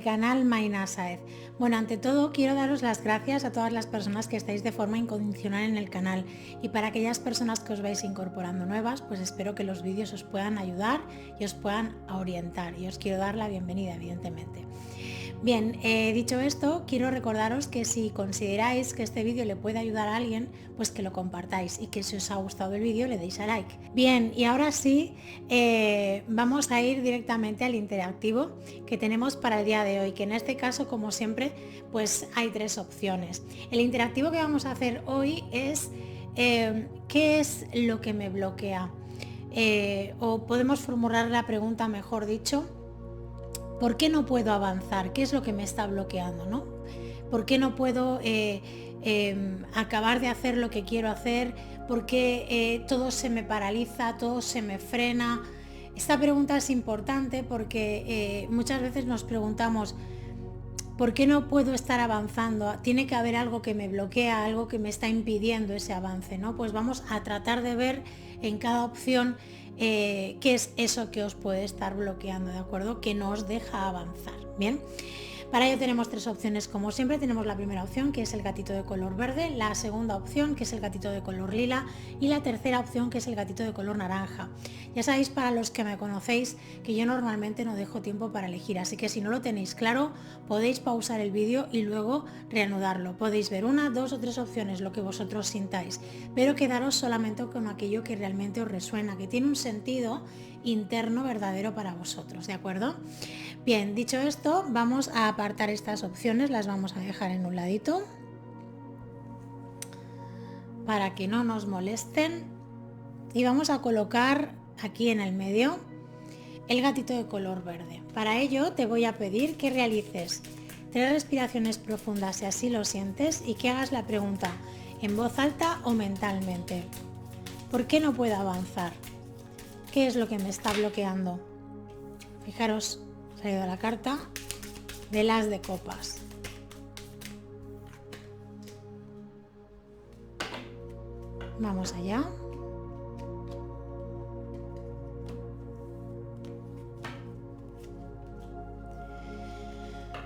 canal Maina Sáez. Bueno, ante todo quiero daros las gracias a todas las personas que estáis de forma incondicional en el canal, y para aquellas personas que os vais incorporando nuevas, pues espero que los vídeos os puedan ayudar y os puedan orientar, y os quiero dar la bienvenida, evidentemente. Bien, dicho esto, quiero recordaros que si consideráis que este vídeo le puede ayudar a alguien, pues que lo compartáis, y que si os ha gustado el vídeo le deis a like. Bien, y ahora sí, vamos a ir directamente al interactivo que tenemos para el día de hoy, que en este caso, como siempre, pues hay tres opciones. El interactivo que vamos a hacer hoy es ¿qué es lo que me bloquea? O podemos formular la pregunta, mejor dicho, ¿por qué no puedo avanzar? ¿Qué es lo que me está bloqueando, no? ¿Por qué no puedo acabar de hacer lo que quiero hacer? ¿Por qué todo se me paraliza, todo se me frena? Esta pregunta es importante porque muchas veces nos preguntamos, ¿por qué no puedo estar avanzando? Tiene que haber algo que me bloquea, algo que me está impidiendo ese avance, ¿no? Pues vamos a tratar de ver en cada opción qué es eso que os puede estar bloqueando, ¿de acuerdo? Que no os deja avanzar, ¿bien? Para ello tenemos tres opciones, como siempre. Tenemos la primera opción, que es el gatito de color verde, la segunda opción, que es el gatito de color lila, y la tercera opción, que es el gatito de color naranja. Ya sabéis, para los que me conocéis, que yo normalmente no dejo tiempo para elegir, así que si no lo tenéis claro, podéis pausar el vídeo y luego reanudarlo. Podéis ver una, dos o tres opciones, lo que vosotros sintáis, pero quedaros solamente con aquello que realmente os resuena, que tiene un sentido interno verdadero para vosotros, ¿de acuerdo? Bien, dicho esto, vamos a apartar estas opciones, las vamos a dejar en un ladito para que no nos molesten, y vamos a colocar aquí en el medio el gatito de color verde. Para ello te voy a pedir que realices 3 respiraciones profundas si así lo sientes, y que hagas la pregunta en voz alta o mentalmente. ¿Por qué no puedo avanzar? ¿Qué es lo que me está bloqueando? Fijaros, ha salido la carta del As de Copas. Vamos allá.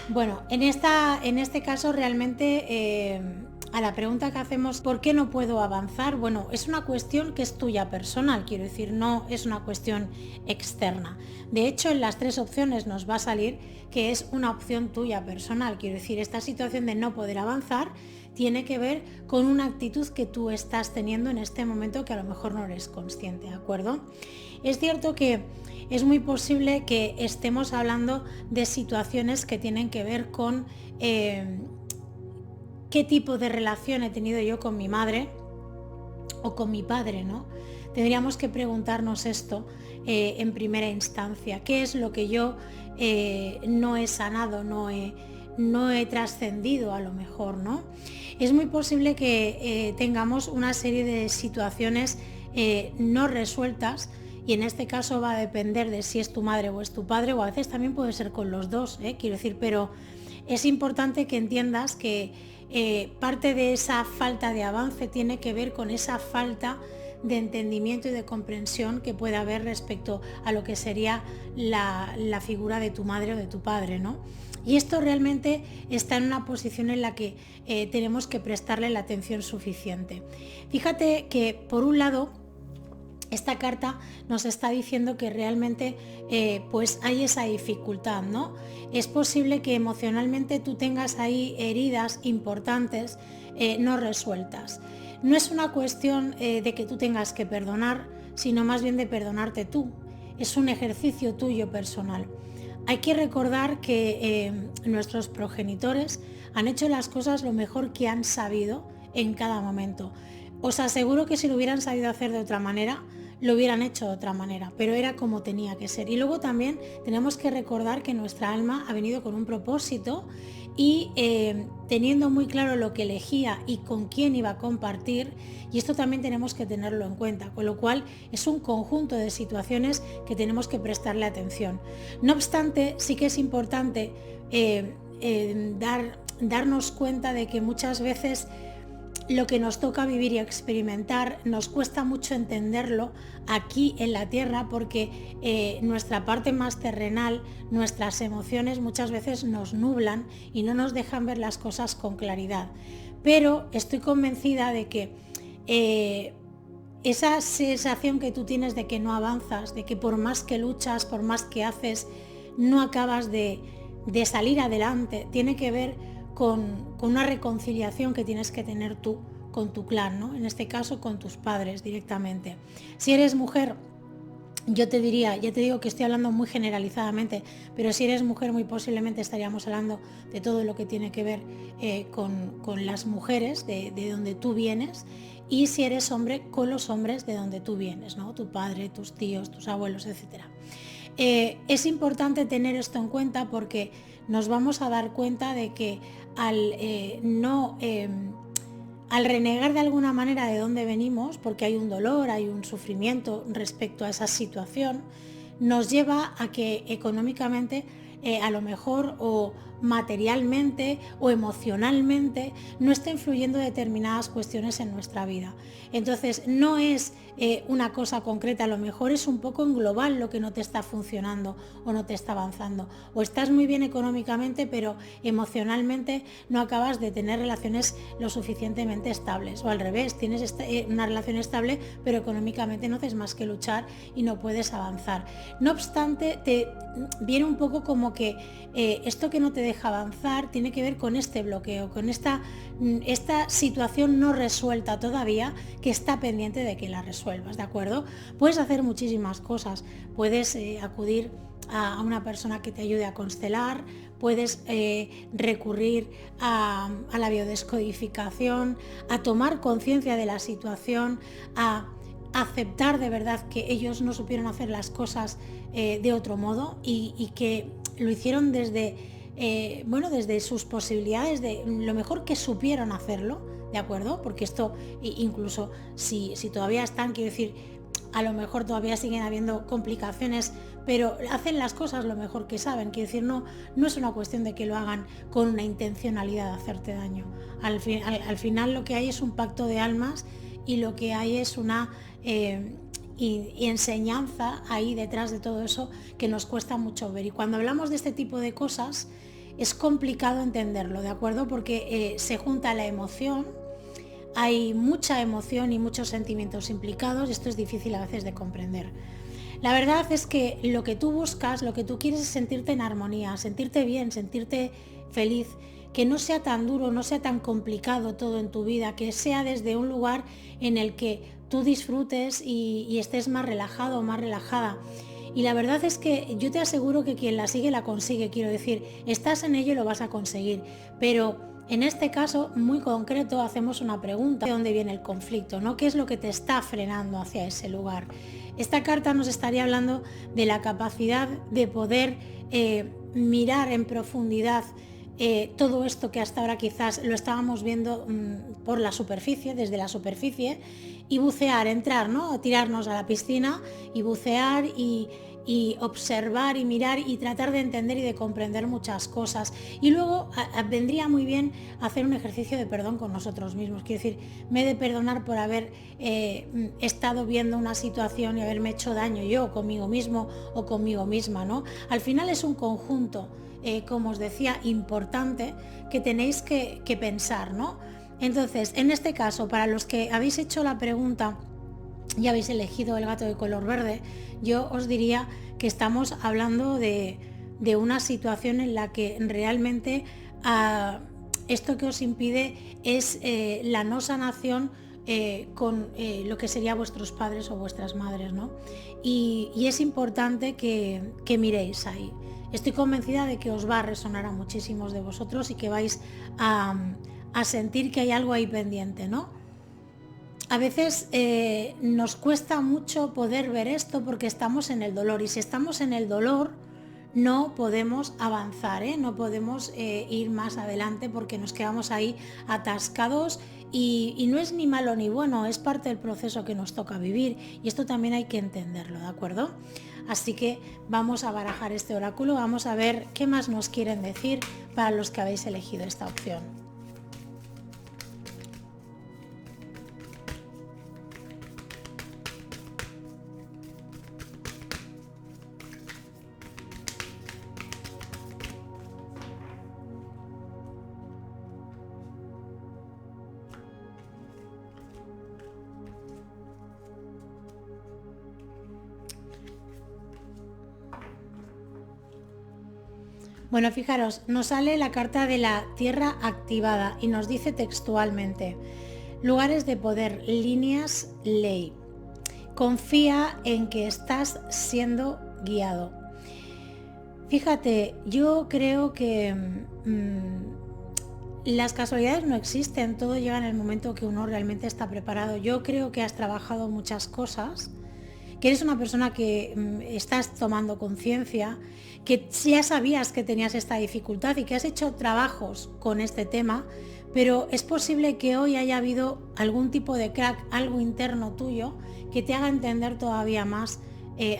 Bueno, en este caso realmente a la pregunta que hacemos, ¿por qué no puedo avanzar? Bueno, es una cuestión que es tuya personal, quiero decir, no es una cuestión externa. De hecho, en las 3 opciones nos va a salir que es una opción tuya personal, quiero decir, esta situación de no poder avanzar tiene que ver con una actitud que tú estás teniendo en este momento, que a lo mejor no eres consciente, ¿de acuerdo? Es cierto que es muy posible que estemos hablando de situaciones que tienen que ver con qué tipo de relación he tenido yo con mi madre o con mi padre, ¿no? Tendríamos que preguntarnos esto en primera instancia. ¿Qué es lo que yo no he sanado, no he trascendido a lo mejor, ¿no? Es muy posible que tengamos una serie de situaciones no resueltas, y en este caso va a depender de si es tu madre o es tu padre, o a veces también puede ser con los dos, quiero decir, pero es importante que entiendas que parte de esa falta de avance tiene que ver con esa falta de entendimiento y de comprensión que puede haber respecto a lo que sería la figura de tu madre o de tu padre, ¿no? Y esto realmente está en una posición en la que tenemos que prestarle la atención suficiente. Fíjate que, por un lado, esta carta nos está diciendo que realmente pues hay esa dificultad, ¿no? Es posible que emocionalmente tú tengas ahí heridas importantes no resueltas. No es una cuestión de que tú tengas que perdonar, sino más bien de perdonarte tú. Es un ejercicio tuyo personal. Hay que recordar que nuestros progenitores han hecho las cosas lo mejor que han sabido en cada momento. Os aseguro que si lo hubieran sabido hacer de otra manera, lo hubieran hecho de otra manera, pero era como tenía que ser. Y luego también tenemos que recordar que nuestra alma ha venido con un propósito, y teniendo muy claro lo que elegía y con quién iba a compartir, y esto también tenemos que tenerlo en cuenta, con lo cual es un conjunto de situaciones que tenemos que prestarle atención. No obstante, sí que es importante darnos cuenta de que muchas veces lo que nos toca vivir y experimentar nos cuesta mucho entenderlo aquí en la tierra porque nuestra parte más terrenal, nuestras emociones muchas veces nos nublan y no nos dejan ver las cosas con claridad. Pero estoy convencida de que esa sensación que tú tienes de que no avanzas, de que por más que luchas, por más que haces, no acabas de salir adelante, tiene que ver con una reconciliación que tienes que tener tú con tu clan, ¿no? En este caso con tus padres directamente. Si eres mujer, yo te diría, ya te digo que estoy hablando muy generalizadamente, pero si eres mujer muy posiblemente estaríamos hablando de todo lo que tiene que ver con las mujeres de donde tú vienes, y si eres hombre, con los hombres de donde tú vienes, ¿no? Tu padre, tus tíos, tus abuelos, etcétera. Es importante tener esto en cuenta porque nos vamos a dar cuenta de que al renegar de alguna manera de dónde venimos, porque hay un dolor, hay un sufrimiento respecto a esa situación, nos lleva a que económicamente a lo mejor o materialmente o emocionalmente no está influyendo determinadas cuestiones en nuestra vida. Entonces no es una cosa concreta, a lo mejor es un poco en global lo que no te está funcionando o no te está avanzando. O estás muy bien económicamente, pero emocionalmente no acabas de tener relaciones lo suficientemente estables. O al revés, tienes una relación estable, pero económicamente no haces más que luchar y no puedes avanzar. No obstante, te viene un poco como que esto que no te deja avanzar tiene que ver con este bloqueo, con esta situación no resuelta todavía, que está pendiente de que la resuelvas, ¿de acuerdo? Puedes hacer muchísimas cosas, puedes acudir a una persona que te ayude a constelar, puedes recurrir a la biodescodificación, a tomar conciencia de la situación, a aceptar de verdad que ellos no supieron hacer las cosas de otro modo y que lo hicieron desde sus posibilidades, de lo mejor que supieron hacerlo, ¿de acuerdo? Porque esto, incluso si todavía están, quiero decir, a lo mejor todavía siguen habiendo complicaciones, pero hacen las cosas lo mejor que saben, quiero decir, no es una cuestión de que lo hagan con una intencionalidad de hacerte daño. Al final lo que hay es un pacto de almas y lo que hay es una y enseñanza ahí detrás de todo eso que nos cuesta mucho ver. Y cuando hablamos de este tipo de cosas es complicado entenderlo, ¿de acuerdo? Porque se junta la emoción, hay mucha emoción y muchos sentimientos implicados, y esto es difícil a veces de comprender. La verdad es que lo que tú buscas, lo que tú quieres es sentirte en armonía, sentirte bien, sentirte feliz, que no sea tan duro, no sea tan complicado todo en tu vida, que sea desde un lugar en el que tú disfrutes y estés más relajado o más relajada. Y la verdad es que yo te aseguro que quien la sigue la consigue, quiero decir, estás en ello y lo vas a conseguir, pero en este caso muy concreto hacemos una pregunta: ¿de dónde viene el conflicto? ¿No? ¿Qué es lo que te está frenando hacia ese lugar? Esta carta nos estaría hablando de la capacidad de poder mirar en profundidad todo esto que hasta ahora quizás lo estábamos viendo por la superficie, desde la superficie, y bucear, entrar, ¿no? Tirarnos a la piscina y bucear y observar y mirar y tratar de entender y de comprender muchas cosas. Y luego vendría muy bien hacer un ejercicio de perdón con nosotros mismos. Quiero decir, me he de perdonar por haber estado viendo una situación y haberme hecho daño yo conmigo mismo o conmigo misma, ¿no? Al final es un conjunto, como os decía, importante que tenéis que pensar, ¿no? Entonces, en este caso, para los que habéis hecho la pregunta y habéis elegido el gato de color verde, yo os diría que estamos hablando de una situación en la que realmente esto que os impide es la no sanación con lo que serían vuestros padres o vuestras madres, ¿no? Y es importante que miréis ahí. Estoy convencida de que os va a resonar a muchísimos de vosotros y que vais a sentir que hay algo ahí pendiente, ¿no? A veces nos cuesta mucho poder ver esto porque estamos en el dolor, y si estamos en el dolor no podemos avanzar, no podemos ir más adelante porque nos quedamos ahí atascados, y no es ni malo ni bueno, es parte del proceso que nos toca vivir, y esto también hay que entenderlo, ¿de acuerdo? Así que vamos a barajar este oráculo, vamos a ver qué más nos quieren decir para los que habéis elegido esta opción. Bueno, fijaros, nos sale la carta de la Tierra activada y nos dice textualmente: lugares de poder, líneas, ley. Confía en que estás siendo guiado. Fíjate, yo creo que las casualidades no existen, todo llega en el momento que uno realmente está preparado. Yo creo que has trabajado muchas cosas, que eres una persona que estás tomando conciencia, que ya sabías que tenías esta dificultad y que has hecho trabajos con este tema, pero es posible que hoy haya habido algún tipo de crack, algo interno tuyo, que te haga entender todavía más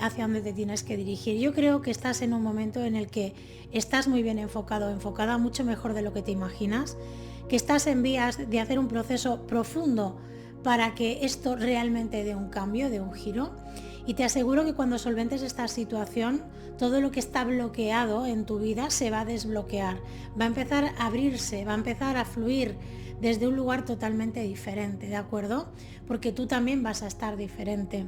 hacia dónde te tienes que dirigir. Yo creo que estás en un momento en el que estás muy bien enfocado, enfocada mucho mejor de lo que te imaginas, que estás en vías de hacer un proceso profundo para que esto realmente dé un cambio, dé un giro. Y te aseguro que cuando solventes esta situación, todo lo que está bloqueado en tu vida se va a desbloquear, va a empezar a abrirse, va a empezar a fluir desde un lugar totalmente diferente, ¿de acuerdo? Porque tú también vas a estar diferente.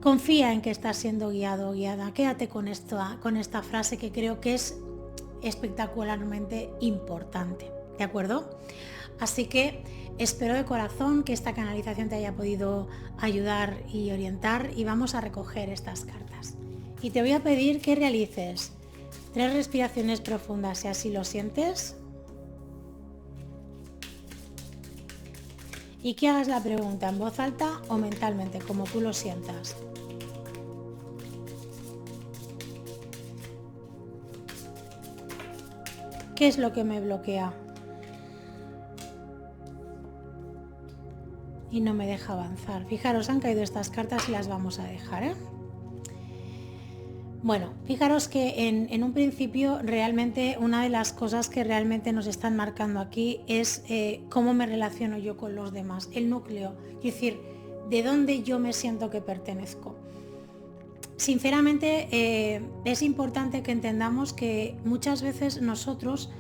Confía en que estás siendo guiado o guiada. Quédate con esta frase que creo que es espectacularmente importante, ¿de acuerdo? Así que espero de corazón que esta canalización te haya podido ayudar y orientar, y vamos a recoger estas cartas. Y te voy a pedir que realices 3 respiraciones profundas si así lo sientes, y que hagas la pregunta en voz alta o mentalmente, como tú lo sientas. ¿Qué es lo que me bloquea y no me deja avanzar? Fijaros, han caído estas cartas y las vamos a dejar, ¿eh? Bueno, fijaros que en un principio realmente una de las cosas que realmente nos están marcando aquí es cómo me relaciono yo con los demás, el núcleo, es decir, de dónde yo me siento que pertenezco. Sinceramente, es importante que entendamos que muchas veces nosotros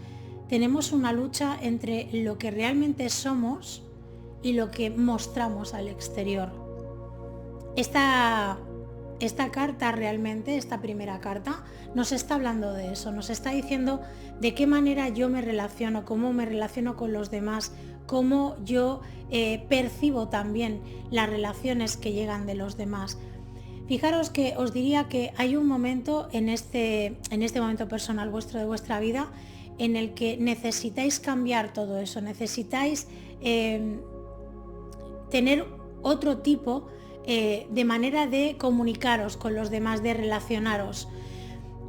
tenemos una lucha entre lo que realmente somos y lo que mostramos al exterior. Esta carta realmente, esta primera carta, nos está hablando de eso, nos está diciendo de qué manera yo me relaciono, cómo me relaciono con los demás, cómo yo percibo también las relaciones que llegan de los demás. Fijaros que os diría que hay un momento en este momento personal vuestro de vuestra vida en el que necesitáis cambiar todo eso, necesitáis tener otro tipo de manera de comunicaros con los demás, de relacionaros.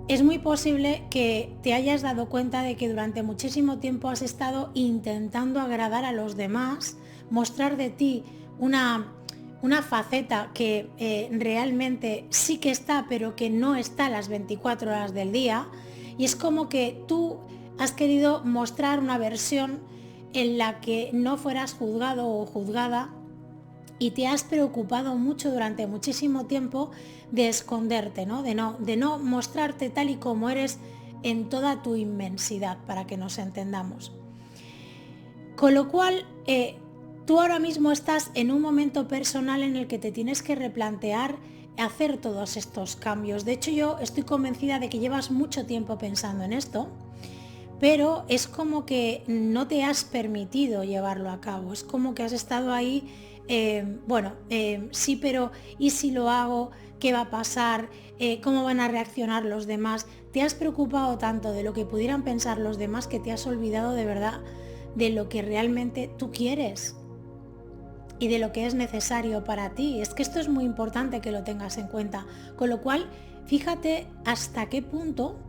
Es muy posible que te hayas dado cuenta de que durante muchísimo tiempo has estado intentando agradar a los demás, mostrar de ti una faceta que realmente sí que está, pero que no está las 24 horas del día, y es como que tú has querido mostrar una versión en la que no fueras juzgado o juzgada, y te has preocupado mucho durante muchísimo tiempo de esconderte, ¿no? De no mostrarte tal y como eres en toda tu inmensidad, para que nos entendamos. Con lo cual, tú ahora mismo estás en un momento personal en el que te tienes que replantear hacer todos estos cambios. De hecho, yo estoy convencida de que llevas mucho tiempo pensando en esto, pero es como que no te has permitido llevarlo a cabo. Es como que has estado ahí, sí, pero ¿y si lo hago? ¿Qué va a pasar? ¿Cómo van a reaccionar los demás? Te has preocupado tanto de lo que pudieran pensar los demás que te has olvidado de verdad de lo que realmente tú quieres y de lo que es necesario para ti. Es que esto es muy importante que lo tengas en cuenta. Con lo cual, fíjate hasta qué punto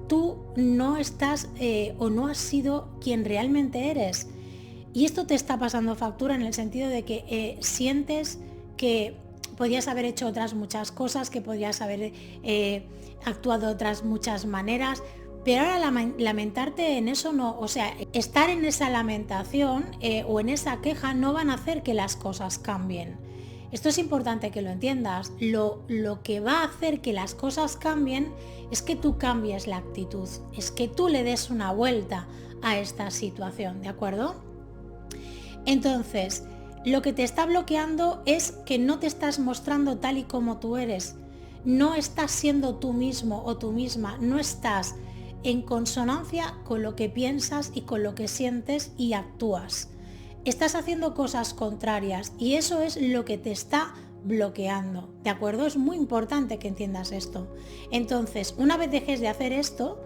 tú no estás o no has sido quien realmente eres. Y esto te está pasando factura en el sentido de que sientes que podías haber hecho otras muchas cosas, que podrías haber actuado de otras muchas maneras, pero ahora lamentarte en eso no, o sea, estar en esa lamentación o en esa queja no van a hacer que las cosas cambien. Esto es importante que lo entiendas. Lo que va a hacer que las cosas cambien es que tú cambies la actitud, es que tú le des una vuelta a esta situación, ¿de acuerdo? Entonces, lo que te está bloqueando es que no te estás mostrando tal y como tú eres. no estás siendo tú mismo o tú misma, no estás en consonancia con lo que piensas y con lo que sientes y actúas. Estás haciendo cosas contrarias y eso es lo que te está bloqueando, ¿de acuerdo? Es muy importante que entiendas esto. Entonces, una vez dejes de hacer esto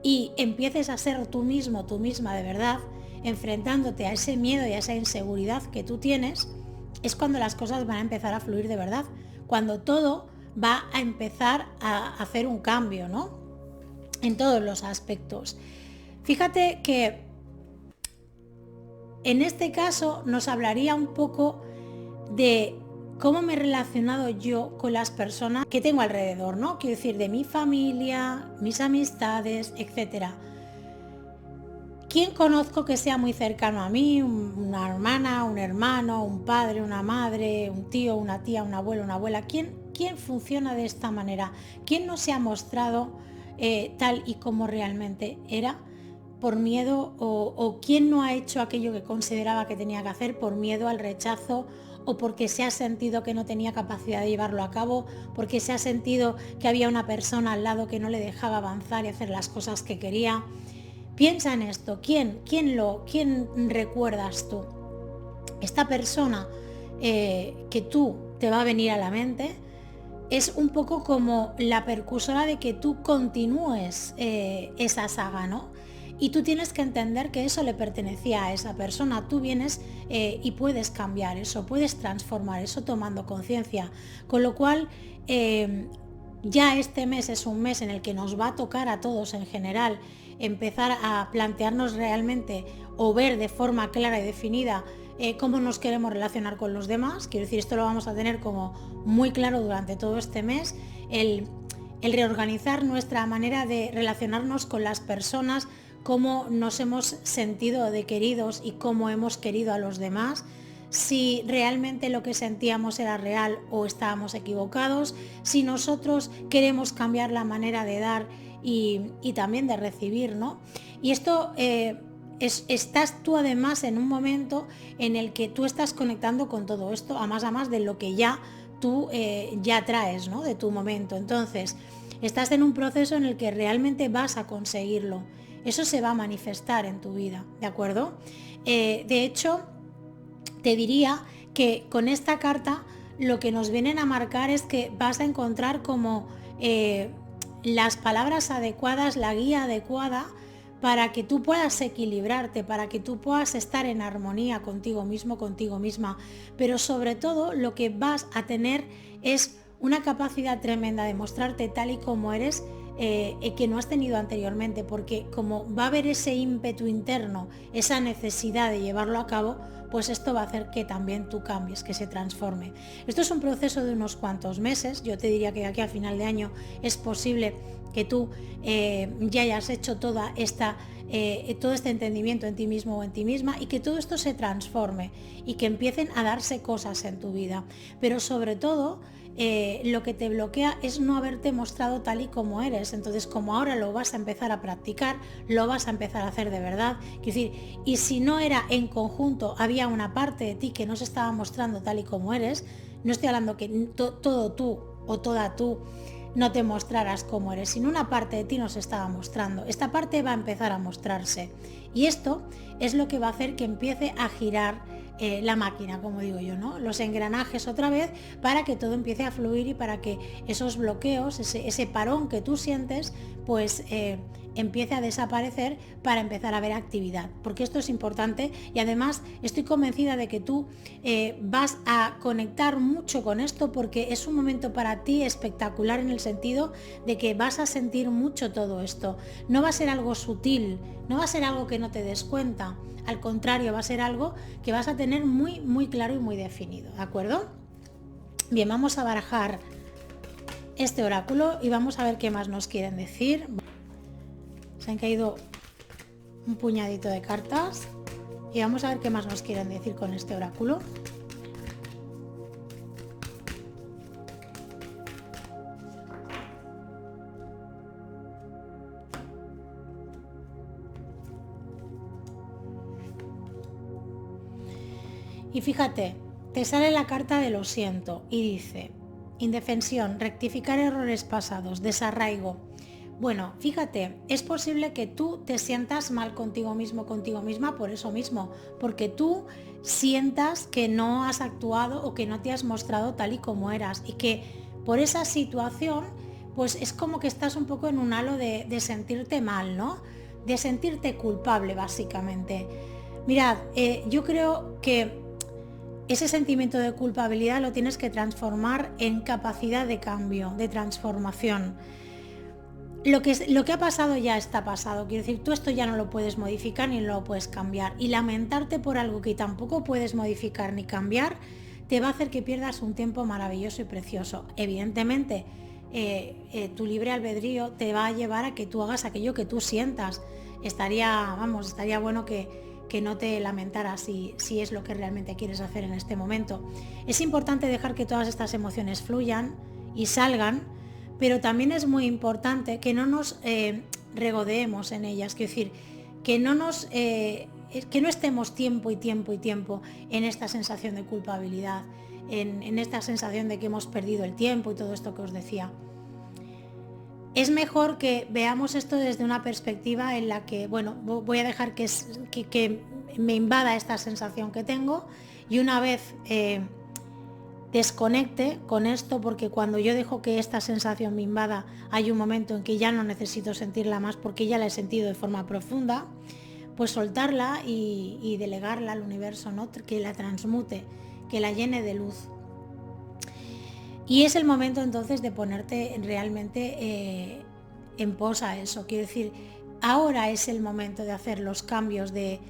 y empieces a ser tú mismo, tú misma de verdad, enfrentándote a ese miedo y a esa inseguridad que tú tienes, es cuando las cosas van a empezar a fluir de verdad, cuando todo va a empezar a hacer un cambio, ¿no? En todos los aspectos. Fíjate que en este caso nos hablaría un poco de cómo me he relacionado yo con las personas que tengo alrededor, ¿no? Quiero decir, de mi familia, mis amistades, etcétera. ¿Quién conozco que sea muy cercano a mí? Una hermana, un hermano, un padre, una madre, un tío, una tía, un abuelo, una abuela. ¿Quién funciona de esta manera? ¿Quién no se ha mostrado tal y como realmente era por miedo o quién no ha hecho aquello que consideraba que tenía que hacer por miedo al rechazo o porque se ha sentido que no tenía capacidad de llevarlo a cabo, porque se ha sentido que había una persona al lado que no le dejaba avanzar y hacer las cosas que quería? Piensa en esto, ¿quién recuerdas tú? Esta persona que tú te va a venir a la mente es un poco como la precursora de que tú continúes esa saga, ¿no? Y tú tienes que entender que eso le pertenecía a esa persona. Tú vienes y puedes cambiar eso, puedes transformar eso tomando conciencia. Con lo cual, ya este mes es un mes en el que nos va a tocar a todos en general empezar a plantearnos realmente o ver de forma clara y definida cómo nos queremos relacionar con los demás. Quiero decir, esto lo vamos a tener como muy claro durante todo este mes, el reorganizar nuestra manera de relacionarnos con las personas, cómo nos hemos sentido de queridos y cómo hemos querido a los demás, si realmente lo que sentíamos era real o estábamos equivocados, si nosotros queremos cambiar la manera de dar y también de recibir, ¿no? Y esto estás tú además en un momento en el que tú estás conectando con todo esto, a más de lo que ya tú ya traes, ¿no? De tu momento. Entonces, estás en un proceso en el que realmente vas a conseguirlo. Eso se va a manifestar en tu vida, ¿de acuerdo? De hecho, te diría que con esta carta lo que nos vienen a marcar es que vas a encontrar como las palabras adecuadas, la guía adecuada para que tú puedas equilibrarte, para que tú puedas estar en armonía contigo mismo, contigo misma. Pero sobre todo lo que vas a tener es una capacidad tremenda de mostrarte tal y como eres, que no has tenido anteriormente, porque como va a haber ese ímpetu interno, esa necesidad de llevarlo a cabo, pues esto va a hacer que también tú cambies, que se transforme. Esto es un proceso de unos cuantos meses. Yo te diría que de aquí a final de año es posible que tú ya hayas hecho todo este entendimiento en ti mismo o en ti misma y que todo esto se transforme y que empiecen a darse cosas en tu vida. Pero sobre todo, lo que te bloquea es no haberte mostrado tal y como eres. Entonces, como ahora lo vas a empezar a practicar, lo vas a empezar a hacer de verdad. Quiero decir, y si no era en conjunto, había una parte de ti que no se estaba mostrando tal y como eres, no estoy hablando que todo tú o toda tú no te mostraras como eres, sino una parte de ti nos estaba mostrando. Esta parte va a empezar a mostrarse y esto es lo que va a hacer que empiece a girar la máquina, como digo yo, ¿no? Los engranajes otra vez para que todo empiece a fluir y para que esos bloqueos, ese parón que tú sientes, pues empiece a desaparecer para empezar a ver actividad, porque esto es importante y además estoy convencida de que tú vas a conectar mucho con esto porque es un momento para ti espectacular en el sentido de que vas a sentir mucho todo esto. No va a ser algo sutil, no va a ser algo que no te des cuenta, al contrario, va a ser algo que vas a tener muy, muy claro y muy definido, ¿de acuerdo? Bien, vamos a barajar este oráculo y vamos a ver qué más nos quieren decir. Se han caído un puñadito de cartas y vamos a ver qué más nos quieren decir con este oráculo. Y fíjate, te sale la carta de lo siento y dice, indefensión, rectificar errores pasados, desarraigo. Bueno, fíjate, es posible que tú te sientas mal contigo mismo, contigo misma por eso mismo, porque tú sientas que no has actuado o que no te has mostrado tal y como eras y que por esa situación pues es como que estás un poco en un halo de sentirte mal, ¿no? De sentirte culpable básicamente. Mirad, yo creo que ese sentimiento de culpabilidad lo tienes que transformar en capacidad de cambio, de transformación. Lo que ha pasado ya está pasado, quiero decir, tú esto ya no lo puedes modificar ni lo puedes cambiar, y lamentarte por algo que tampoco puedes modificar ni cambiar te va a hacer que pierdas un tiempo maravilloso y precioso. Evidentemente, tu libre albedrío te va a llevar a que tú hagas aquello que tú sientas. Estaría bueno que no te lamentaras si es lo que realmente quieres hacer en este momento. Es importante dejar que todas estas emociones fluyan y salgan, pero también es muy importante que no nos regodeemos en ellas, quiero decir, que no estemos tiempo y tiempo y tiempo en esta sensación de culpabilidad, en esta sensación de que hemos perdido el tiempo y todo esto que os decía. Es mejor que veamos esto desde una perspectiva en la que, bueno, voy a dejar que me invada esta sensación que tengo, y una vez desconecte con esto, porque cuando yo dejo que esta sensación me invada, hay un momento en que ya no necesito sentirla más porque ya la he sentido de forma profunda, pues soltarla y delegarla al universo, ¿no? Que la transmute, que la llene de luz. Y es el momento entonces de ponerte realmente en pos a eso. Quiero decir, ahora es el momento de hacer los cambios, de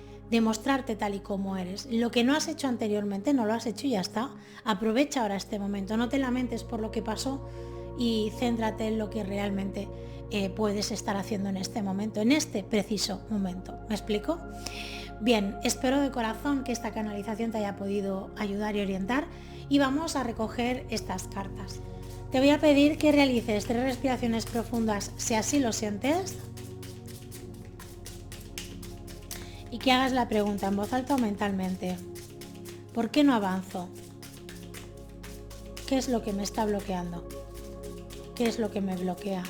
mostrarte tal y como eres. Lo que no has hecho anteriormente, no lo has hecho y ya está. Aprovecha ahora este momento, no te lamentes por lo que pasó y céntrate en lo que realmente puedes estar haciendo en este momento, en este preciso momento. ¿Me explico? Bien, espero de corazón que esta canalización te haya podido ayudar y orientar, y vamos a recoger estas cartas. Te voy a pedir que realices 3 respiraciones profundas si así lo sientes, y que hagas la pregunta en voz alta o mentalmente. ¿Por qué no avanzo? ¿Qué es lo que me está bloqueando? ¿Qué es lo que me bloquea?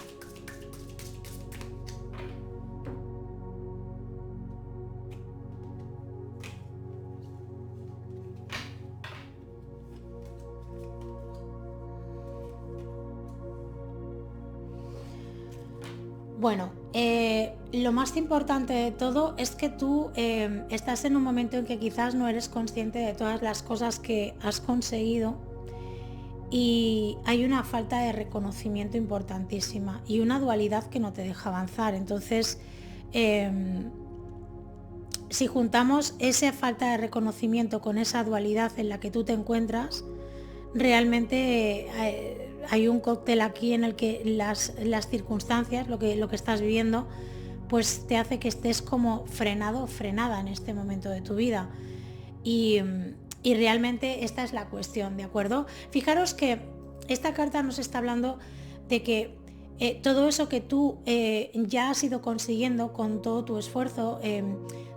Bueno, lo más importante de todo es que tú estás en un momento en que quizás no eres consciente de todas las cosas que has conseguido, y hay una falta de reconocimiento importantísima y una dualidad que no te deja avanzar. Entonces, si juntamos esa falta de reconocimiento con esa dualidad en la que tú te encuentras, realmente hay un cóctel aquí en el que las circunstancias, lo que estás viviendo, pues te hace que estés como frenado o frenada en este momento de tu vida. Y realmente esta es la cuestión, ¿de acuerdo? Fijaros que esta carta nos está hablando de que todo eso que tú ya has ido consiguiendo con todo tu esfuerzo,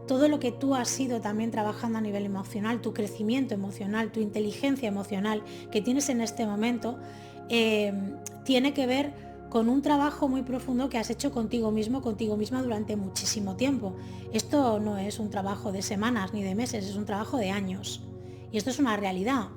todo lo que tú has ido también trabajando a nivel emocional, tu crecimiento emocional, tu inteligencia emocional que tienes en este momento, tiene que ver con un trabajo muy profundo que has hecho contigo mismo, contigo misma durante muchísimo tiempo. Esto no es un trabajo de semanas ni de meses, es un trabajo de años. Y esto es una realidad.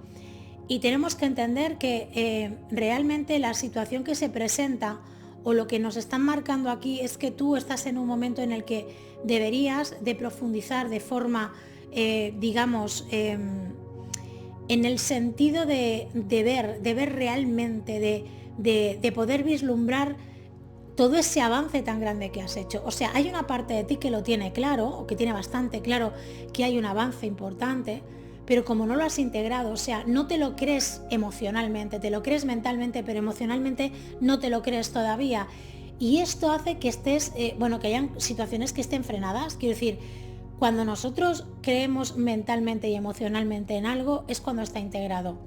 Y tenemos que entender que realmente la situación que se presenta, o lo que nos están marcando aquí, es que tú estás en un momento en el que deberías de profundizar de forma, digamos, en el sentido de ver realmente, de poder vislumbrar todo ese avance tan grande que has hecho. O sea, hay una parte de ti que lo tiene claro, o que tiene bastante claro que hay un avance importante, pero como no lo has integrado, o sea, no te lo crees emocionalmente, te lo crees mentalmente, pero emocionalmente no te lo crees todavía. Y esto hace que estés, que hayan situaciones que estén frenadas. Quiero decir, cuando nosotros creemos mentalmente y emocionalmente en algo, es cuando está integrado.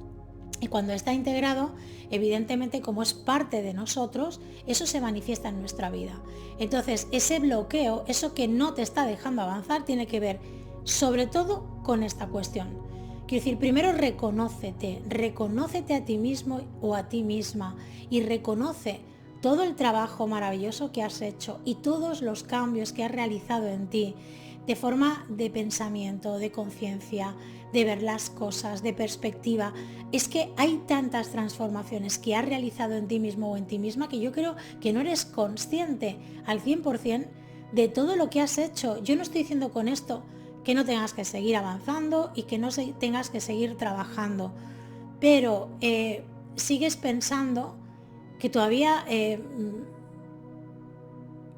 Y cuando está integrado, evidentemente, como es parte de nosotros, eso se manifiesta en nuestra vida. Entonces, ese bloqueo, eso que no te está dejando avanzar, tiene que ver sobre todo con esta cuestión, Quiero decir, primero reconócete a ti mismo o a ti misma y reconoce todo el trabajo maravilloso que has hecho y todos los cambios que has realizado en ti, de forma de pensamiento, de conciencia, de ver las cosas, de perspectiva. Es que hay tantas transformaciones que has realizado en ti mismo o en ti misma que yo creo que no eres consciente al 100% de todo lo que has hecho. Yo no estoy diciendo con esto que no tengas que seguir avanzando y que no tengas que seguir trabajando, pero sigues pensando que todavía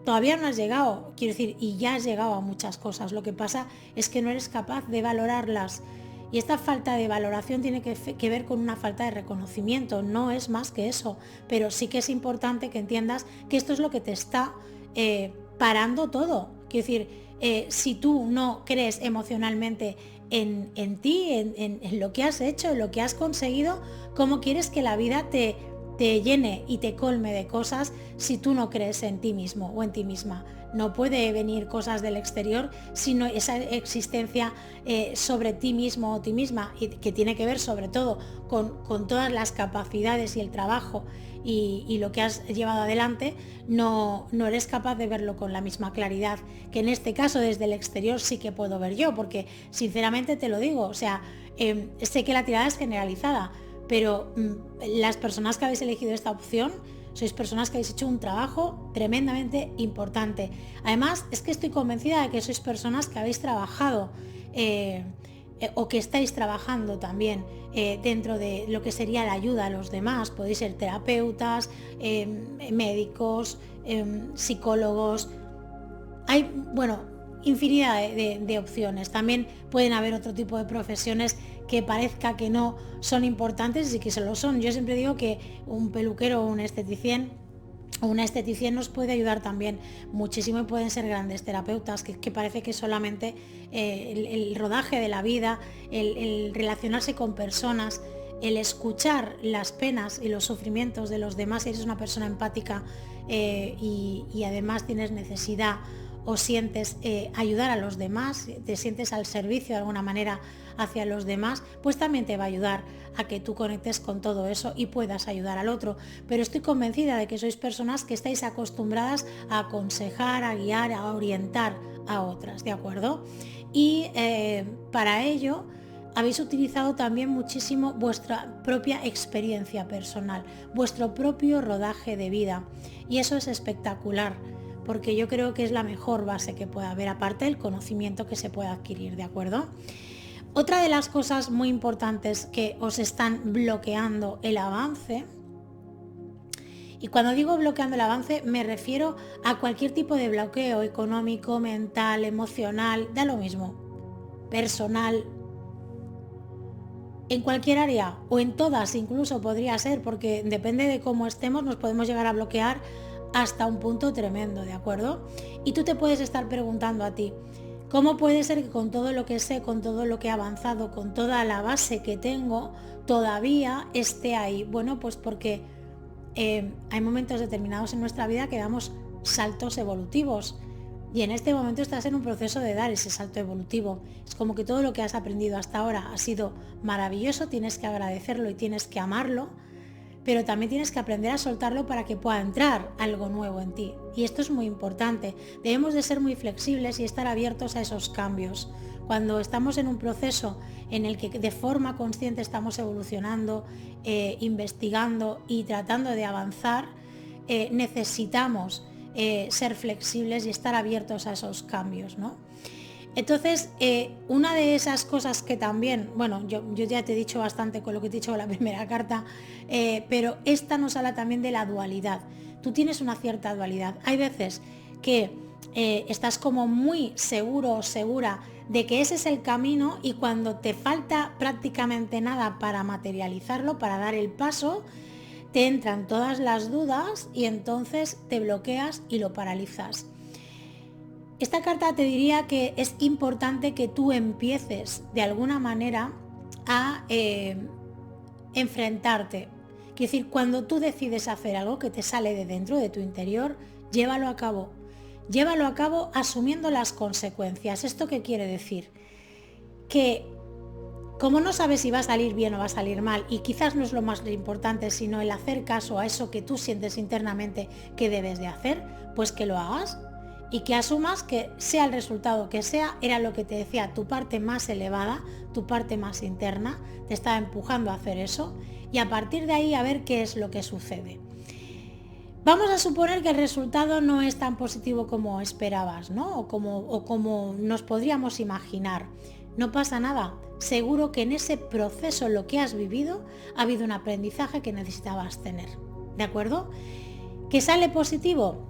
no has llegado, quiero decir, y ya has llegado a muchas cosas. Lo que pasa es que no eres capaz de valorarlas. Y esta falta de valoración tiene que ver con una falta de reconocimiento, no es más que eso, pero sí que es importante que entiendas que esto es lo que te está parando todo. Quiero decir, si tú no crees emocionalmente en ti, en lo que has hecho, en lo que has conseguido, ¿cómo quieres que la vida te llene y te colme de cosas si tú no crees en ti mismo o en ti misma? No puede venir cosas del exterior, sino esa existencia sobre ti mismo o ti misma, y que tiene que ver sobre todo con todas las capacidades y el trabajo y lo que has llevado adelante. No eres capaz de verlo con la misma claridad que en este caso desde el exterior sí que puedo ver yo, porque sinceramente te lo digo, o sea, sé que la tirada es generalizada, pero las personas que habéis elegido esta opción sois personas que habéis hecho un trabajo tremendamente importante. Además, es que estoy convencida de que sois personas que habéis trabajado o que estáis trabajando también dentro de lo que sería la ayuda a los demás. Podéis ser terapeutas, médicos, psicólogos. Hay, bueno, infinidad de opciones. También pueden haber otro tipo de profesiones que parezca que no son importantes y que se lo son. Yo siempre digo que un peluquero o un esteticien o una esteticien nos puede ayudar también muchísimo y pueden ser grandes terapeutas, que parece que solamente el rodaje de la vida, el relacionarse con personas, el escuchar las penas y los sufrimientos de los demás, si eres una persona empática y además tienes necesidad o sientes ayudar a los demás, te sientes al servicio de alguna manera hacia los demás, pues también te va a ayudar a que tú conectes con todo eso y puedas ayudar al otro. Pero estoy convencida de que sois personas que estáis acostumbradas a aconsejar, a guiar, a orientar a otras, ¿de acuerdo? Y para ello habéis utilizado también muchísimo vuestra propia experiencia personal, vuestro propio rodaje de vida, y eso es espectacular, porque yo creo que es la mejor base que puede haber, aparte del conocimiento que se puede adquirir, ¿de acuerdo? Otra de las cosas muy importantes que os están bloqueando el avance, y cuando digo bloqueando el avance me refiero a cualquier tipo de bloqueo económico, mental, emocional, da lo mismo, personal, en cualquier área o en todas incluso podría ser, porque depende de cómo estemos nos podemos llegar a bloquear hasta un punto tremendo, ¿de acuerdo? Y tú te puedes estar preguntando a ti, ¿cómo puede ser que con todo lo que sé, con todo lo que he avanzado, con toda la base que tengo, todavía esté ahí? Bueno, pues porque hay momentos determinados en nuestra vida que damos saltos evolutivos. Y en este momento estás en un proceso de dar ese salto evolutivo. Es como que todo lo que has aprendido hasta ahora ha sido maravilloso, tienes que agradecerlo y tienes que amarlo, pero también tienes que aprender a soltarlo para que pueda entrar algo nuevo en ti. Y esto es muy importante. Debemos de ser muy flexibles y estar abiertos a esos cambios. Cuando estamos en un proceso en el que de forma consciente estamos evolucionando, investigando y tratando de avanzar, necesitamos ser flexibles y estar abiertos a esos cambios, ¿no? Entonces, una de esas cosas que también, bueno, yo ya te he dicho bastante con lo que te he dicho con la primera carta, pero esta nos habla también de la dualidad. Tú tienes una cierta dualidad. Hay veces que estás como muy seguro o segura de que ese es el camino y cuando te falta prácticamente nada para materializarlo, para dar el paso, te entran todas las dudas y entonces te bloqueas y lo paralizas. Esta carta te diría que es importante que tú empieces de alguna manera a enfrentarte. Quiero decir, cuando tú decides hacer algo que te sale de dentro de tu interior, llévalo a cabo. Llévalo a cabo asumiendo las consecuencias. ¿Esto qué quiere decir? Que Como no sabes si va a salir bien o va a salir mal, y quizás no es lo más importante, sino el hacer caso a eso que tú sientes internamente que debes de hacer, pues que lo hagas y que asumas que sea el resultado que sea, era lo que te decía, tu parte más elevada, tu parte más interna, te estaba empujando a hacer eso, y a partir de ahí a ver qué es lo que sucede. Vamos a suponer que el resultado no es tan positivo como esperabas, ¿no? O como nos podríamos imaginar. No pasa nada. Seguro que en ese proceso, lo que has vivido, ha habido un aprendizaje que necesitabas tener. ¿De acuerdo? ¿Que sale positivo?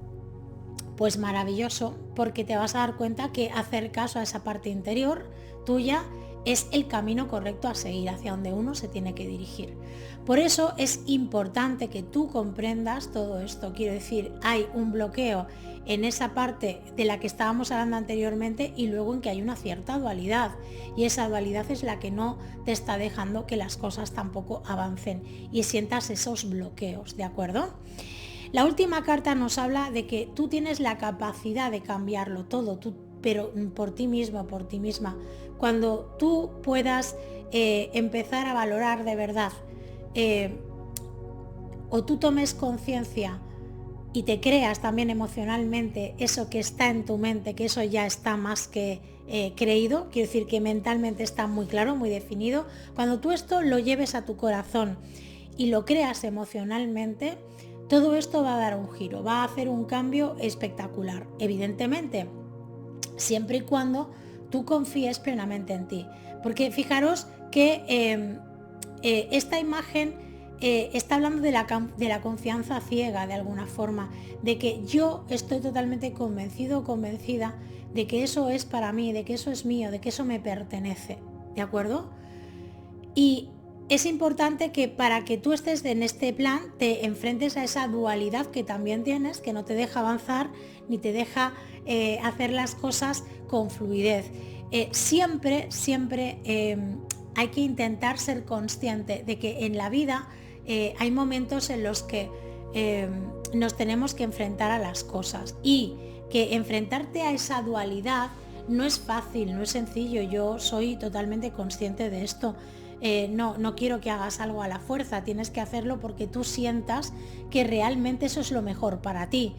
Pues maravilloso, porque te vas a dar cuenta que hacer caso a esa parte interior tuya es el camino correcto a seguir, hacia donde uno se tiene que dirigir. Por eso es importante que tú comprendas todo esto. Quiero decir, hay un bloqueo en esa parte de la que estábamos hablando anteriormente, y luego en que hay una cierta dualidad, y esa dualidad es la que no te está dejando que las cosas tampoco avancen y sientas esos bloqueos, ¿de acuerdo? La última carta nos habla de que tú tienes la capacidad de cambiarlo todo, pero por ti mismo, por ti misma. Cuando tú puedas empezar a valorar de verdad, o tú tomes conciencia y te creas también emocionalmente eso que está en tu mente, que eso ya está más que creído, quiero decir que mentalmente está muy claro, muy definido. Cuando tú esto lo lleves a tu corazón y lo creas emocionalmente, todo esto va a dar un giro, va a hacer un cambio espectacular. Evidentemente, siempre y cuando tú confíes plenamente en ti. Porque fijaros que esta imagen está hablando de la confianza ciega, de alguna forma, de que yo estoy totalmente convencido o convencida de que eso es para mí, de que eso es mío, de que eso me pertenece, ¿de acuerdo? Y es importante que para que tú estés en este plan te enfrentes a esa dualidad que también tienes, que no te deja avanzar ni te deja hacer las cosas con fluidez. Siempre hay que intentar ser consciente de que en la vida hay momentos en los que nos tenemos que enfrentar a las cosas, y que enfrentarte a esa dualidad no es fácil, no es sencillo. Yo soy totalmente consciente de esto. No quiero que hagas algo a la fuerza, tienes que hacerlo porque tú sientas que realmente eso es lo mejor para ti.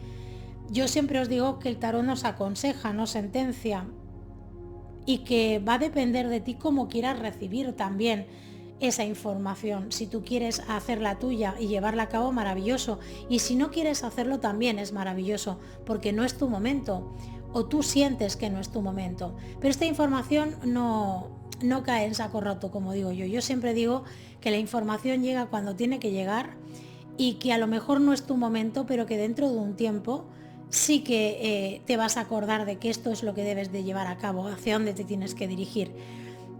Yo siempre os digo que el tarot nos aconseja, no sentencia, y que va a depender de ti cómo quieras recibir también esa información. Si tú quieres hacerla tuya y llevarla a cabo, maravilloso, y si no quieres hacerlo, también es maravilloso, porque no es tu momento, o tú sientes que no es tu momento. Pero esta información no cae en saco roto, como digo yo. Yo siempre digo que la información llega cuando tiene que llegar, y que a lo mejor no es tu momento, pero que dentro de un tiempo sí que te vas a acordar de que esto es lo que debes de llevar a cabo, hacia dónde te tienes que dirigir.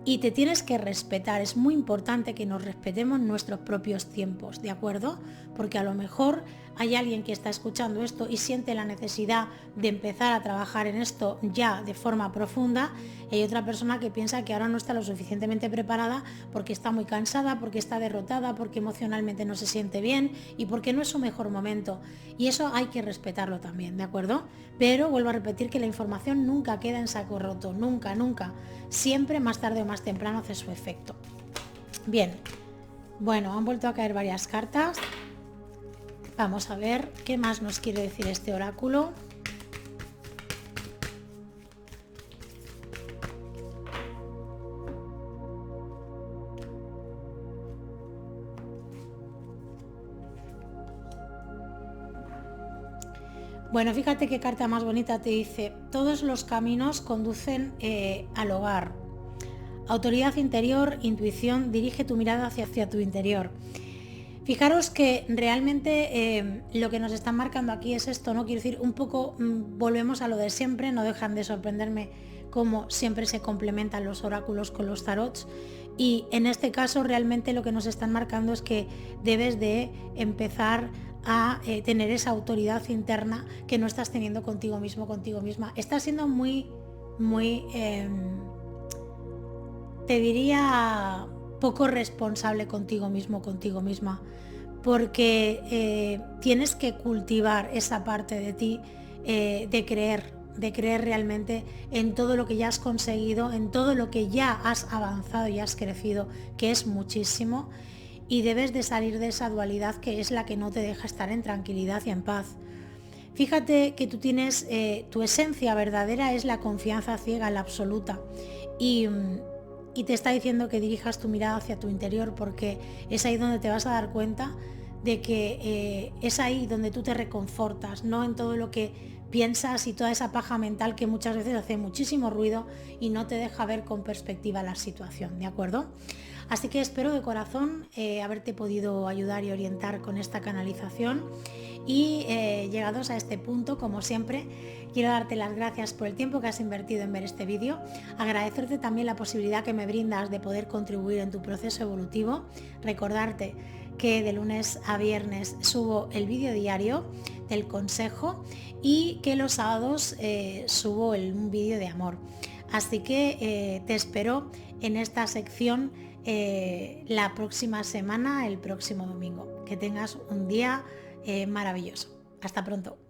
Y te tienes que respetar. Es muy importante que nos respetemos nuestros propios tiempos, ¿de acuerdo? Porque a lo mejor hay alguien que está escuchando esto y siente la necesidad de empezar a trabajar en esto ya de forma profunda, y hay otra persona que piensa que ahora no está lo suficientemente preparada porque está muy cansada, porque está derrotada, porque emocionalmente no se siente bien y porque no es su mejor momento. Y eso hay que respetarlo también, ¿de acuerdo? Pero vuelvo a repetir que la información nunca queda en saco roto, nunca, nunca. Siempre más tarde o más temprano hace su efecto. Bien, bueno, han vuelto a caer varias cartas. Vamos a ver qué más nos quiere decir este oráculo. Bueno, fíjate qué carta más bonita te dice: todos los caminos conducen al hogar. Autoridad interior, intuición, dirige tu mirada hacia tu interior. Fijaros que realmente lo que nos están marcando aquí es esto, ¿no? Quiero decir, un poco volvemos a lo de siempre. No dejan de sorprenderme cómo siempre se complementan los oráculos con los tarots, y en este caso realmente lo que nos están marcando es que debes de empezar a tener esa autoridad interna que no estás teniendo contigo mismo, contigo misma. Estás siendo muy te diría poco responsable contigo mismo, contigo misma, porque tienes que cultivar esa parte de ti, de creer de creer realmente en todo lo que ya has conseguido, en todo lo que ya has avanzado y has crecido, que es muchísimo, y debes de salir de esa dualidad que es la que no te deja estar en tranquilidad y en paz. Fíjate que tú tienes, tu esencia verdadera es la confianza ciega, la absoluta. Y te está diciendo que dirijas tu mirada hacia tu interior, porque es ahí donde te vas a dar cuenta de que es ahí donde tú te reconfortas, no en todo lo que piensas y toda esa paja mental que muchas veces hace muchísimo ruido y no te deja ver con perspectiva la situación, ¿de acuerdo? Así que espero de corazón haberte podido ayudar y orientar con esta canalización. Y llegados a este punto, como siempre, quiero darte las gracias por el tiempo que has invertido en ver este vídeo, agradecerte también la posibilidad que me brindas de poder contribuir en tu proceso evolutivo, recordarte que de lunes a viernes subo el vídeo diario del consejo y que los sábados subo un vídeo de amor. Así que te espero en esta sección la próxima semana, el próximo domingo. Que tengas un día maravilloso. Hasta pronto.